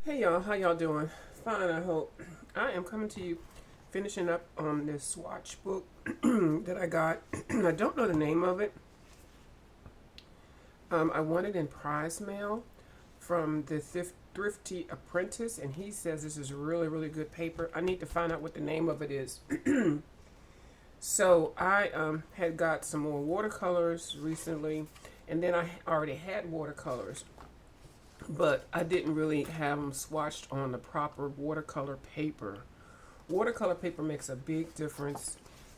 Hey y'all, how y'all doing? Fine, I hope. I am coming to you, finishing up on this swatch book that I got. I don't know the name of it. I won it in prize mail from the Thrifty Apprentice, and he says this is really, really good paper. I need to find out what the name of it is. So I had got some more watercolors recently, and then I already had watercolors, but I didn't really have them swatched on the proper watercolor paper. Watercolor paper makes a big difference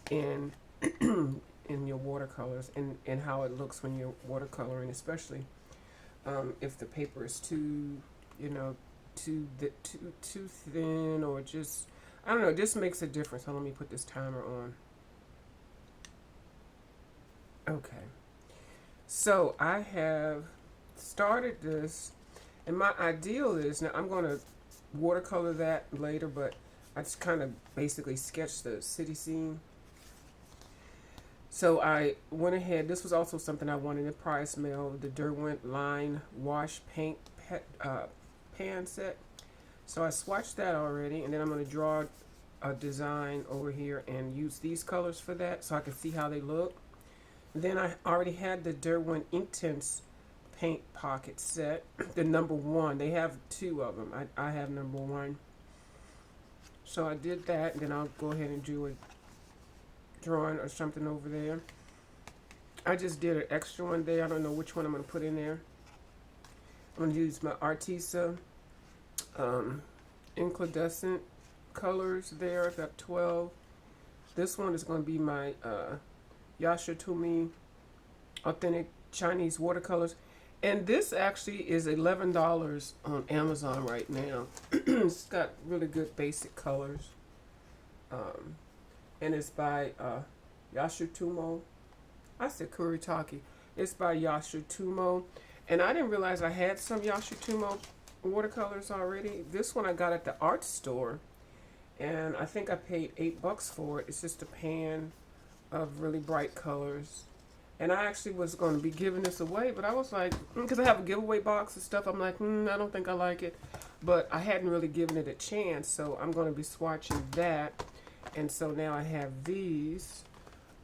in in your watercolors and how it looks when you're watercoloring, especially if the paper is too, you know, too thin, or just, I don't know. This makes a difference. So let me put this timer on. Okay, so I have started this, and my ideal is, now I'm going to watercolor that later, but I just kind of basically sketched the city scene. So I went ahead. This was also something I wanted in prize mail, the Derwent line wash paint pan set. So I swatched that already, and then I'm going to draw a design over here and use these colors for that so I can see how they look. Then I already had the Derwent Inktense paint pocket set, the number one. They have two of them. I have number one. So I did that, and then I'll go ahead and do a drawing or something over there. I just did an extra one there. I don't know which one I'm going to put in there. I'm going to use my Artisa incandescent colors there. I've got 12. This one is going to be my Yashitomi authentic Chinese watercolors. And this actually is $11 on Amazon right now. It's got really good basic colors. And it's by Yashitumo. I said Kuritake. It's by Yashitumo. And I didn't realize I had some Yashitumo watercolors already. This one I got at the art store. And I think I paid $8 for it. It's just a pan of really bright colors. And I actually was going to be giving this away, but I was like, because I have a giveaway box and stuff, I'm like, I don't think I like it. But I hadn't really given it a chance, so I'm going to be swatching that. And so now I have these.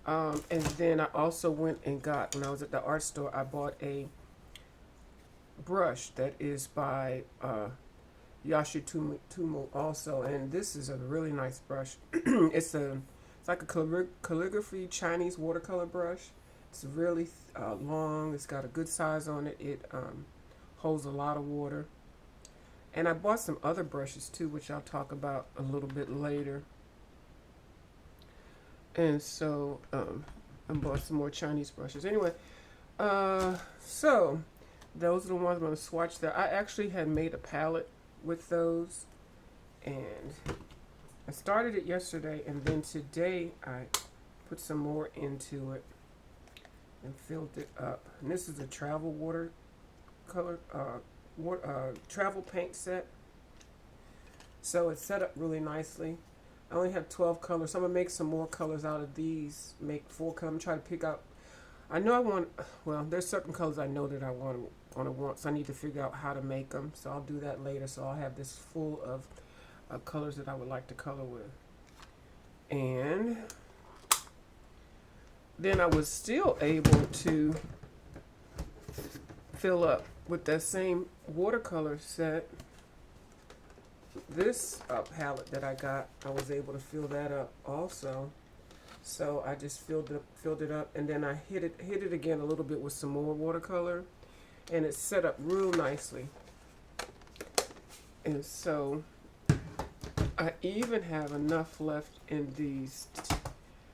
And then I also went and got, when I was at the art store, I bought a brush that is by Yashitumo also. And this is a really nice brush. It's like a calligraphy Chinese watercolor brush. It's really long. It's got a good size on it. It holds a lot of water. And I bought some other brushes too, which I'll talk about a little bit later. And so I bought some more Chinese brushes. Anyway, so those are the ones I'm going to swatch there. I actually had made a palette with those. And I started it yesterday, and then today I put some more into it and filled it up. And this is a travel watercolor, travel paint set. So it's set up really nicely. I only have 12 colors, so I'm gonna make some more colors out of these. Make 4 colors. I'm trying to pick out. I know I want. Well, there's certain colors I know that I want. So I need to figure out how to make them. So I'll do that later. So I'll have this full of colors that I would like to color with. And then I was still able to fill up with that same watercolor set. This palette that I got, I was able to fill that up also. So I just filled it up, and then I hit it again a little bit with some more watercolor, and it's set up real nicely. And so I even have enough left in these.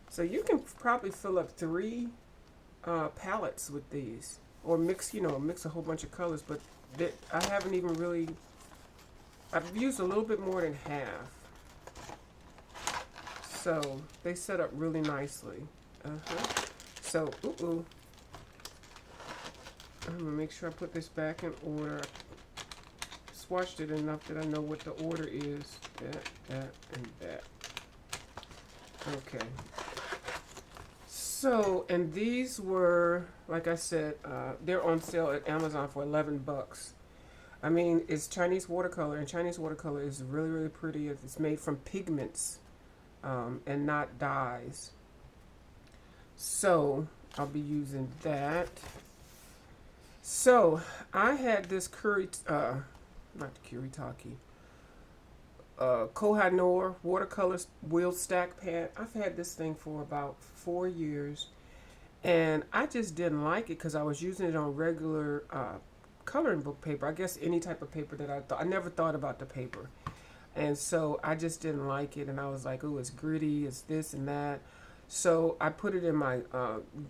So you can probably fill up 3 palettes with these, or mix a whole bunch of colors. But I haven't even really. I've used a little bit more than half. So they set up really nicely. So I'm gonna make sure I put this back in order. I swatched it enough that I know what the order is. That, and that. Okay. So, and these were, like I said, they're on sale at Amazon for $11. I mean, it's Chinese watercolor, and Chinese watercolor is really, really pretty. It's made from pigments and not dyes. So I'll be using that. So I had this not the Kuritake, Kohinoor watercolor wheel stack pad. I've had this thing for about 4 years, and I just didn't like it because I was using it on regular coloring book paper. I guess any type of paper that I never thought about the paper, and so I just didn't like it, and I was like, oh, it's gritty, it's this and that. So I put it in my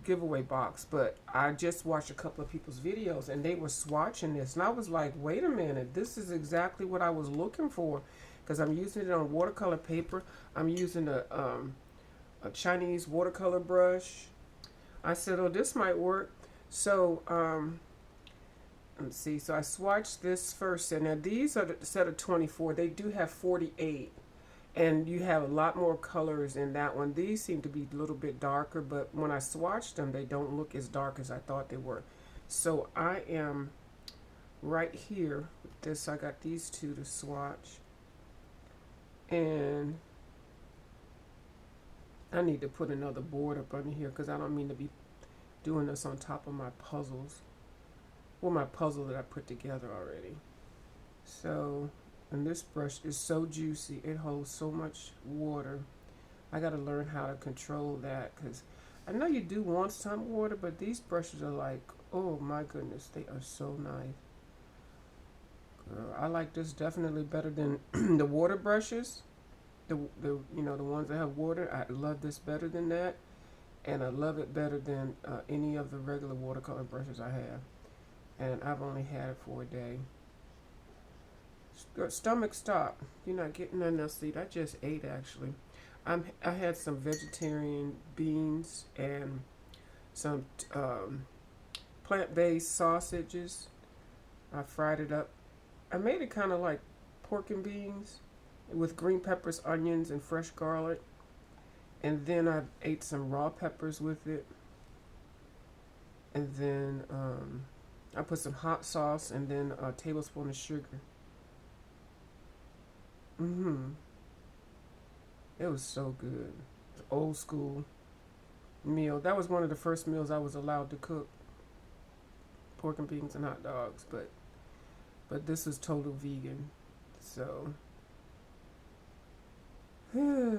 giveaway box, but I just watched a couple of people's videos and they were swatching this, and I was like, wait a minute, this is exactly what I was looking for, because I'm using it on watercolor paper. I'm using a Chinese watercolor brush. I said, oh, this might work. So let's see. So I swatched this first set. Now these are the set of 24. They do have 48. And you have a lot more colors in that one. These seem to be a little bit darker, but when I swatched them, they don't look as dark as I thought they were. So I am right here with this. I got these two to swatch. And I need to put another board up under here because I don't mean to be doing this on top of my puzzles. Well, my puzzle that I put together already. So... and this brush is so juicy. It holds so much water. I got to learn how to control that, because I know you do want some water, but these brushes are like, oh my goodness, they are so nice. Girl, I like this definitely better than the water brushes. The the ones that have water. I love this better than that, and I love it better than any of the regular watercolor brushes I have. And I've only had it for a day. Stomach, stop. You're not getting enough sleep. I just ate, actually. I had some vegetarian beans and some plant-based sausages. I fried it up. I made it kind of like pork and beans with green peppers, onions, and fresh garlic. And then I ate some raw peppers with it. And then I put some hot sauce and then a tablespoon of sugar. It was so good. Old school meal. That was one of the first meals I was allowed to cook. Pork and beans and hot dogs, but this is total vegan. So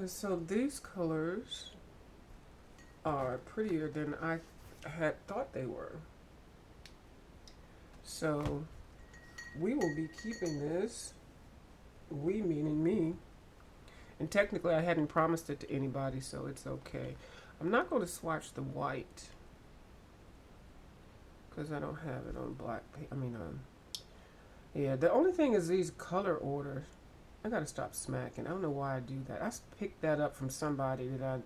so these colors are prettier than I had thought they were. So we will be keeping this. We meaning me. And technically I hadn't promised it to anybody, so it's okay. I'm not going to swatch the white because I don't have it on black paper. Yeah, the only thing is these color orders. I got to stop smacking. I don't know why I do that. I picked that up from somebody that I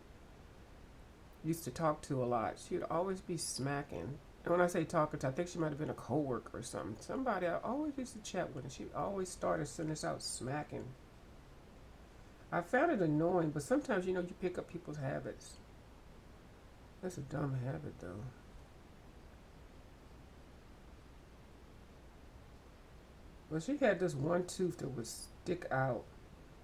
used to talk to a lot. She would always be smacking. And when I say talking to, I think she might have been a coworker or something. Somebody I always used to chat with, and she always started sending us out smacking. I found it annoying, but sometimes, you pick up people's habits. That's a dumb habit, though. Well, she had this one tooth that would stick out.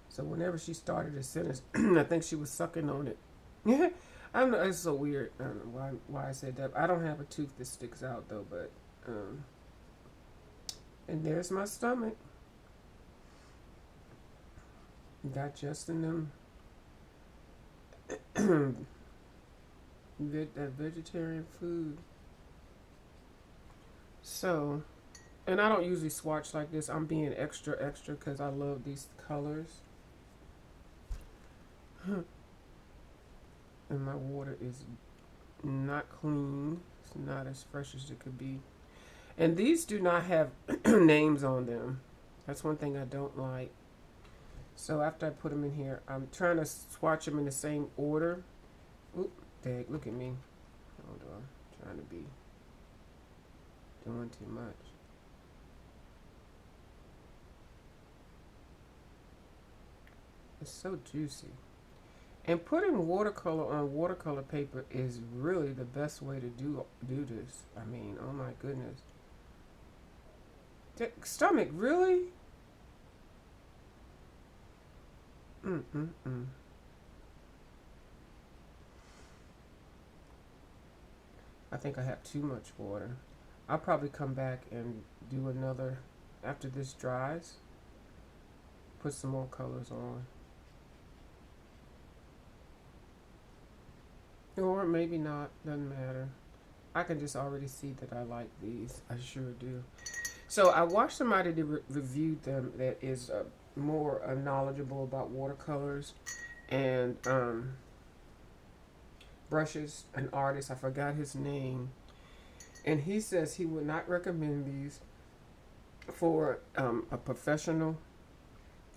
So whenever she started a sentence, I think she was sucking on it. Yeah. I don't know, it's so weird. I don't know why I said that. I don't have a tooth that sticks out though, but and there's my stomach. Digesting them that vegetarian food. So, and I don't usually swatch like this. I'm being extra because I love these colors. And my water is not clean. It's not as fresh as it could be. And these do not have names on them. That's one thing I don't like. So after I put them in here, I'm trying to swatch them in the same order. Oop, dang, look at me. Hold on. I'm trying to be doing too much. It's so juicy. And putting watercolor on watercolor paper is really the best way to do this. I mean, oh my goodness. That stomach, really? Mm. I think I have too much water. I'll probably come back and do another after this dries. Put some more colors on. Or maybe not. Doesn't matter. I can just already see that I like these. I sure do. So I watched somebody that reviewed them that is more knowledgeable about watercolors and brushes. An artist, I forgot his name, and he says he would not recommend these for a professional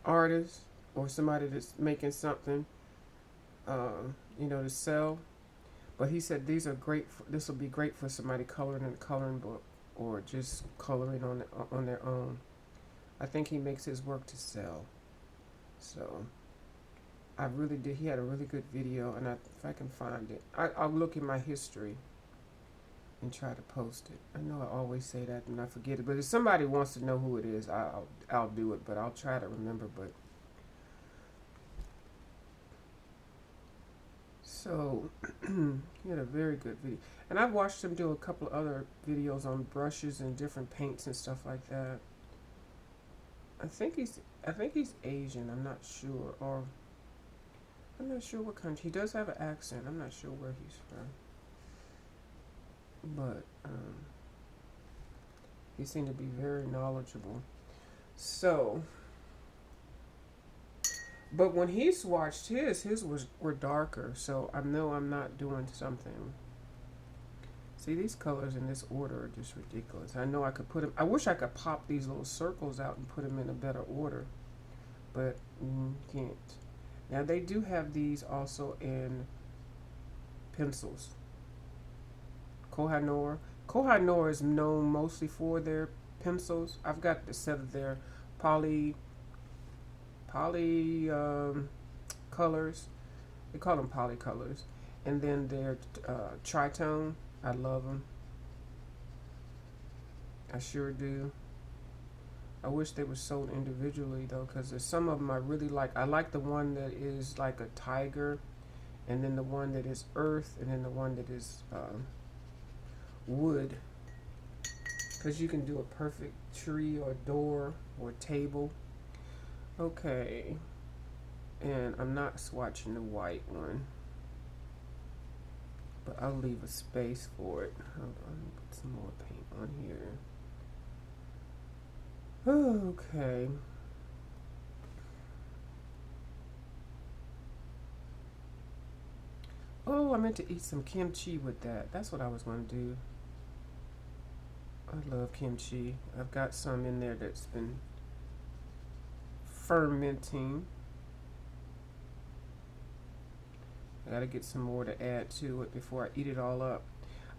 artist or somebody that's making something, to sell. But he said these are great. This will be great for somebody coloring in a coloring book or just coloring on their own. I think he makes his work to sell. So I really did. He had a really good video, and if I can find it, I'll look in my history and try to post it. I know I always say that and I forget it, but if somebody wants to know who it is, I'll do it. But I'll try to remember. But so he had a very good video, and I've watched him do a couple of other videos on brushes and different paints and stuff like that. I think he's Asian. I'm not sure, or I'm not sure what country. He does have an accent. I'm not sure where he's from, but he seemed to be very knowledgeable. So, but when he swatched his were darker. So I know I'm not doing something. See, these colors in this order are just ridiculous. I know I could put them. I wish I could pop these little circles out and put them in a better order, but can't. Now they do have these also in pencils. Kohinoor. Kohinoor is known mostly for their pencils. I've got the set of their poly colors. They call them poly colors, and then their tritone. I love them. I sure do. I wish they were sold individually though, because there's some of them I really like. I like the one that is like a tiger, and then the one that is earth, and then the one that is wood. Because you can do a perfect tree or door or table. Okay. And I'm not swatching the white one, but I'll leave a space for it. Hold on, let me put some more paint on here. Okay. Oh, I meant to eat some kimchi with that. That's what I was going to do. I love kimchi. I've got some in there that's been fermenting. I gotta get some more to add to it before I eat it all up.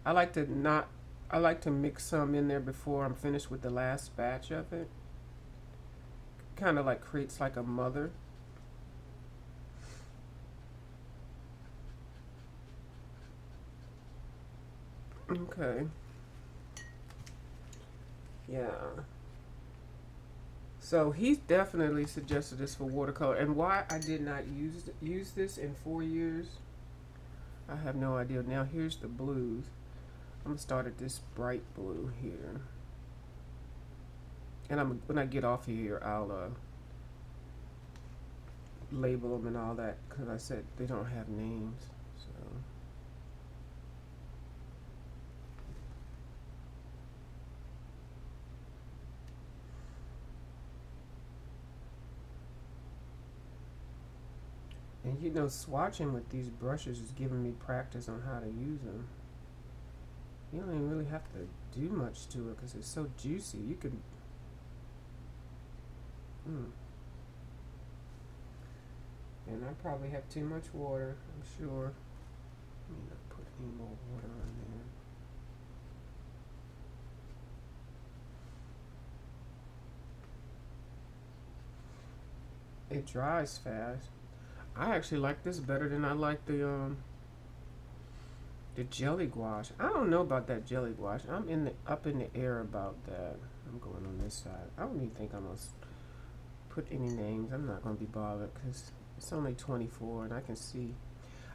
I like to mix some in there before I'm finished with the last batch of it. Kind of like creates like a mother. Okay. Yeah. So he definitely suggested this for watercolor, and why I did not use this in 4 years, I have no idea. Now here's the blues. I'm gonna start at this bright blue here, and when I get off of here, I'll label them and all that, because I said they don't have names. So. And swatching with these brushes is giving me practice on how to use them. You don't even really have to do much to it because it's so juicy. You can. And I probably have too much water, I'm sure. Let me not put any more water on there. It dries fast. I actually like this better than I like the jelly gouache. I don't know about that jelly gouache. I'm up in the air about that. I'm going on this side. I don't even think I'm going to put any names. I'm not going to be bothered because it's only 24 and I can see.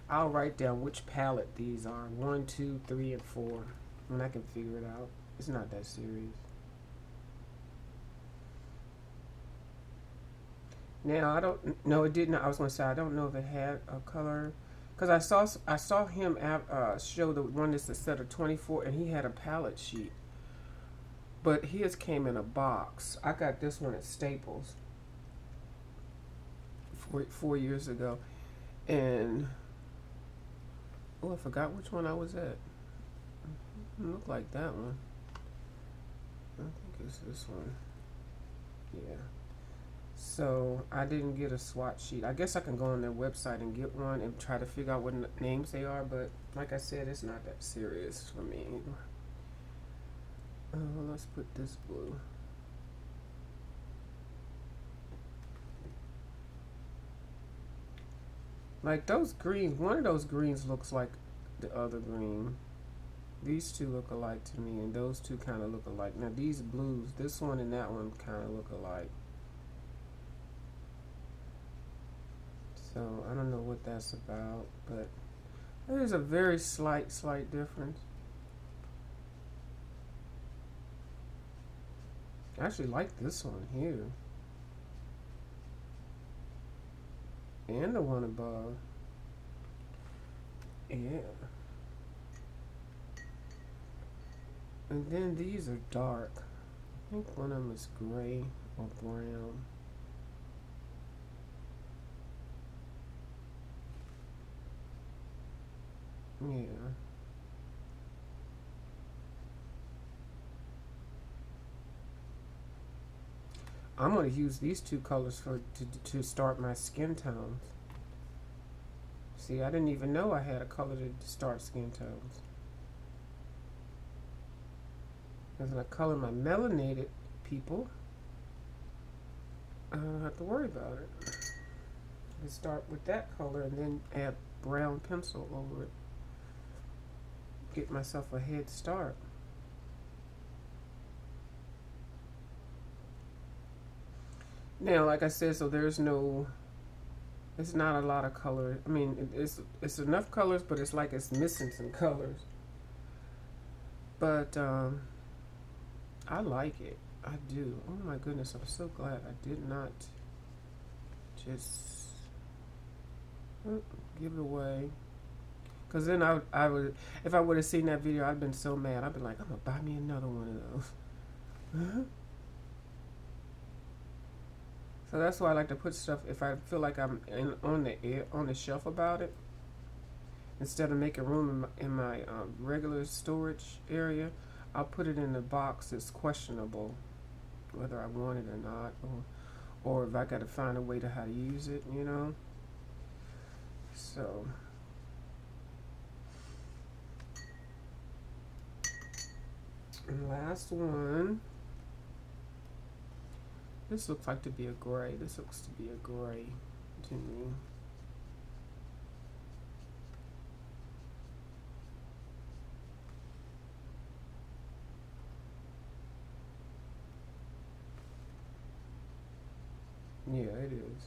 I'll write down which palette these are. 1, 2, 3, and 4. And I can figure it out. It's not that serious. Now, I don't know, it didn't. I was going to say, I don't know if it had a color. Because I saw him show the one that's a set of 24, and he had a palette sheet. But his came in a box. I got this one at Staples 4 years ago. And, oh, I forgot which one I was at. It looked like that one. I think it's this one. Yeah. So I didn't get a swatch sheet. I guess I can go on their website and get one and try to figure out what names they are, but like I said, it's not that serious for me. Let's put this blue. Like those greens, one of those greens looks like the other green. These two look alike to me, and those two kind of look alike. Now these blues, this one and that one kind of look alike. So I don't know what that's about, but there's a very slight difference. I actually like this one here. And the one above. Yeah. And then these are dark. I think one of them is gray or brown. Yeah. I'm going to use these two colors to start my skin tones. See, I didn't even know I had a color to start skin tones. Because when I color my melanated people, I don't have to worry about it. I can start with that color and then add brown pencil over it. Get myself a head start. Now, like I said, so there's no, it's not a lot of color. I mean, it's enough colors, but it's like it's missing some colors. But I like it. I do. Oh my goodness, I'm so glad I did not just give it away. Because then I would, if I would have seen that video, I'd been so mad. I'd been like, I'm going to buy me another one of those. So that's why I like to put stuff, if I feel like I'm on the shelf about it, instead of making room in my regular storage area, I'll put it in a box that's questionable, whether I want it or not, or if I got to find a way to how to use it, you know. So. And last one. This looks like to be a gray. This looks to be a gray to me. Yeah, it is.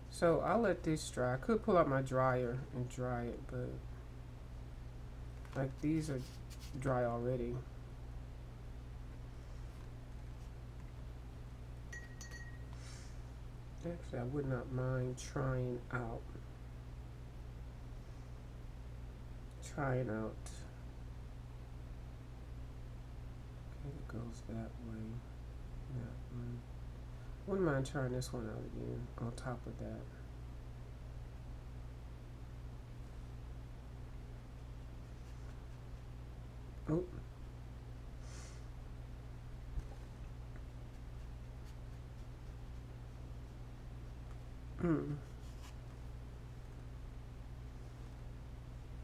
So I'll let this dry. I could pull out my dryer and dry it, but like these are dry already. Actually, I would not mind trying out. Okay, it goes that way. That one. Wouldn't mind trying this one out again on top of that. Oh.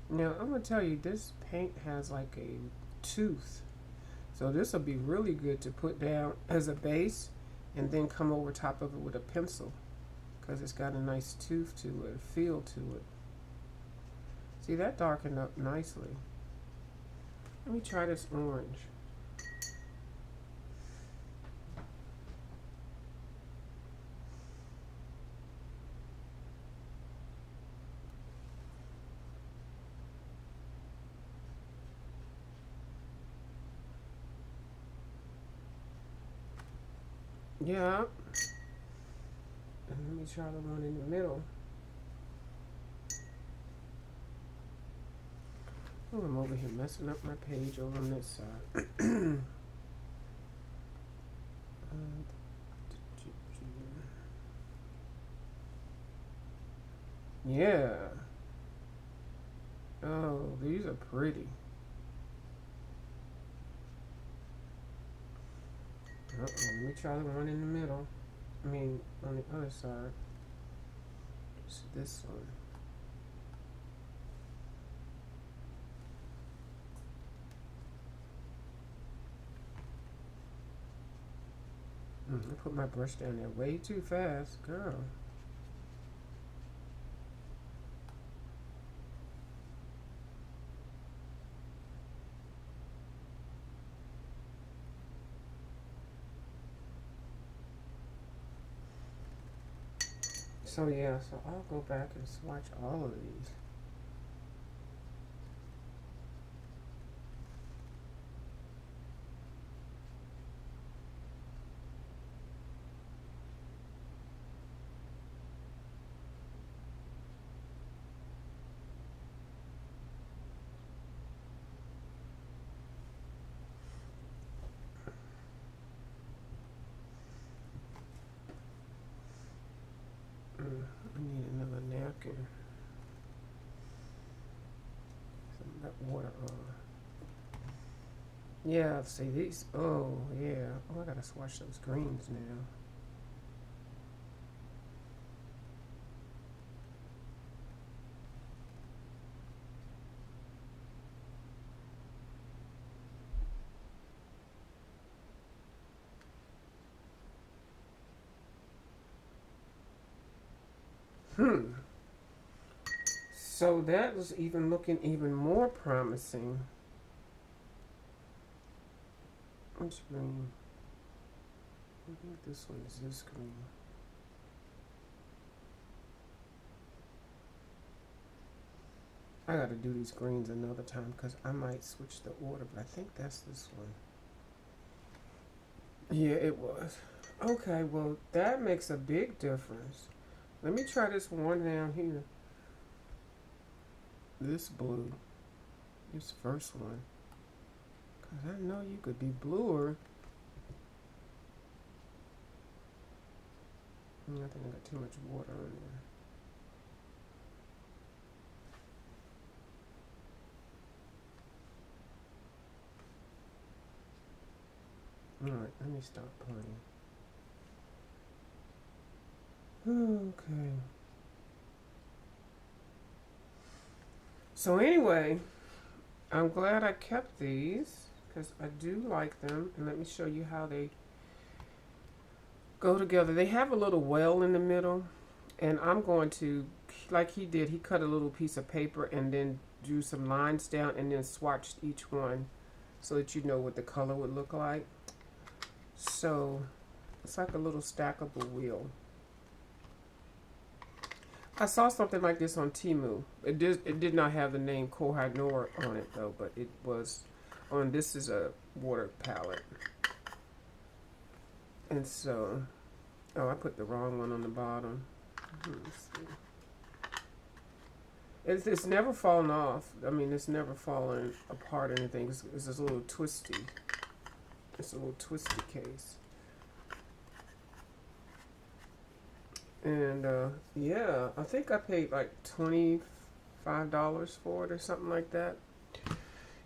Now, I'm going to tell you, this paint has like a tooth. So this will be really good to put down as a base and then come over top of it with a pencil because it's got a nice tooth to it, a feel to it. See, that darkened up nicely. Let me try this orange. Yeah. And let me try the one in the middle. Oh, I'm over here messing up my page over on this side. Yeah. Oh, these are pretty. Uh-oh, let me try the one in the middle. I mean, on the other side. It's this one. I put my brush down there way too fast, girl. So yeah, so I'll go back and swatch all of these. I need another napkin. Some of that water on. Yeah, see these. Oh, yeah. Oh, I gotta swatch those greens now. So that was even looking even more promising. Which green? I think this one is this green. I gotta do these greens another time because I might switch the order, but I think that's this one. Yeah, it was. Okay, well, that makes a big difference. Let me try this one down here. This blue. This first one. Because I know you could be bluer. I think I got too much water on there. Alright, let me stop playing. Okay. So anyway, I'm glad I kept these because I do like them. And let me show you how they go together. They have a little well in the middle. And I'm going to, like he did, he cut a little piece of paper and then drew some lines down and then swatched each one so that you know what the color would look like. So it's like a little stackable wheel. I saw something like this on Temu. It did not have the name Kohinoor on it though, but it was on. This is a water palette, and so oh, I put the wrong one on the bottom. Let's see. It's never fallen off. I mean, it's never fallen apart or anything. It's just a little twisty. It's a little twisty case. And yeah, I think I paid like $25 for it or something like that.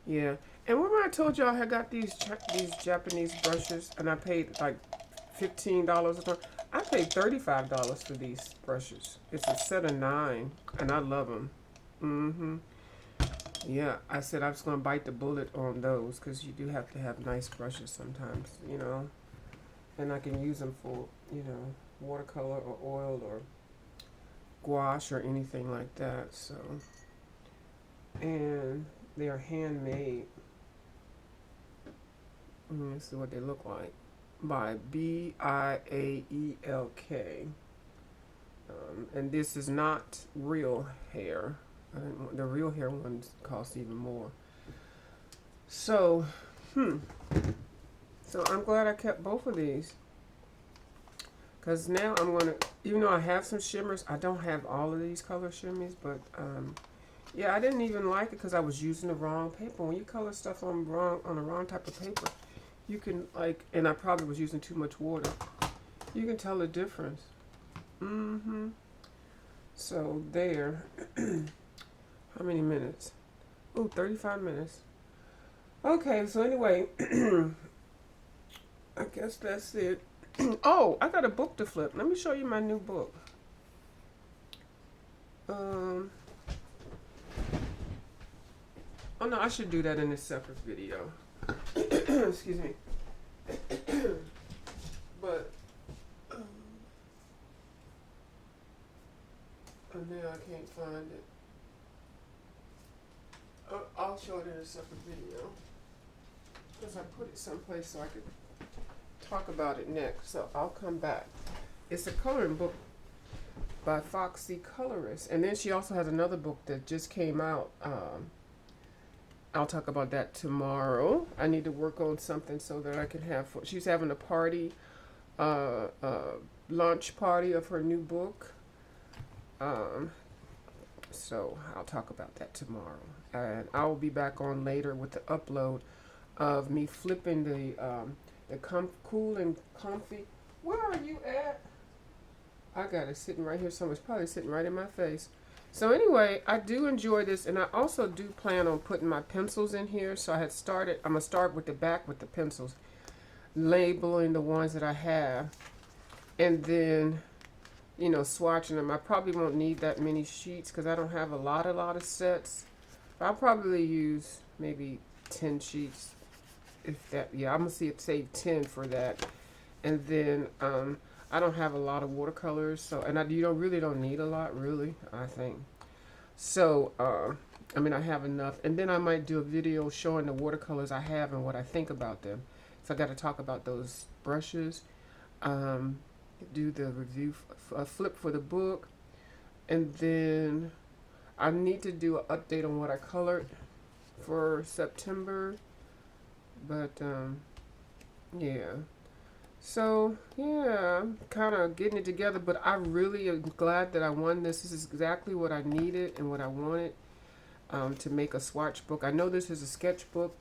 Yeah, and remember I told y'all I had got these Japanese brushes, and I paid like $15 a ton. I paid $35 for these brushes. It's a set of 9, and I love them. Yeah, I said I was gonna bite the bullet on those because you do have to have nice brushes sometimes, you know. And I can use them for, you know, watercolor or oil or gouache or anything like that. So, and they are handmade. Let's see what they look like. By Biaelk. And this is not real hair. The real hair ones cost even more. So, so I'm glad I kept both of these. Because now I'm going to, even though I have some shimmers, I don't have all of these color shimmies, but yeah, I didn't even like it because I was using the wrong paper. When you color stuff on the wrong type of paper, you can like, and I probably was using too much water. You can tell the difference. Mm-hmm. So there. How many minutes? Oh, 35 minutes. Okay, so anyway, I guess that's it. Oh, I got a book to flip. Let me show you my new book. Oh no, I should do that in a separate video. Excuse me. But now I can't find it. I'll show it in a separate video because I put it someplace so I could talk about it next. So I'll come back. It's a coloring book by Foxy Colorist, and then she also has another book that just came out. I'll talk about that tomorrow. I need to work on something so that I can have. She's having a party, launch party of her new book. So I'll talk about that tomorrow, and I will be back on later with the upload of me flipping the cool and comfy. Where are you at? I got it sitting right here somewhere. It's probably sitting right in my face. So anyway, I do enjoy this, and I also do plan on putting my pencils in here. So I had started, I'm going to start with the back with the pencils, labeling the ones that I have, and then, you know, swatching them. I probably won't need that many sheets because I don't have a lot of sets. I'll probably use maybe 10 sheets, if that, yeah, I'm going to see it save 10 for that. And then, I don't have a lot of watercolors, so, and you really don't need a lot, really, I think. So, I mean, I have enough. And then I might do a video showing the watercolors I have and what I think about them. So I got to talk about those brushes, do the review, flip for the book, and then I need to do an update on what I colored for September. But, yeah. So, yeah, I'm kind of getting it together, but I really am glad that I won this. This is exactly what I needed and what I wanted to make a swatch book. I know this is a sketchbook,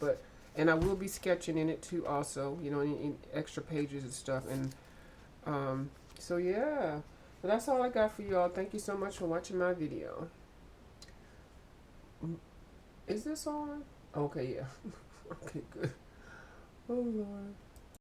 and I will be sketching in it too also, you know, in extra pages and stuff. And so, yeah, but that's all I got for y'all. Thank you so much for watching my video. Is this on? Okay, yeah. Okay, good. Oh, Lord.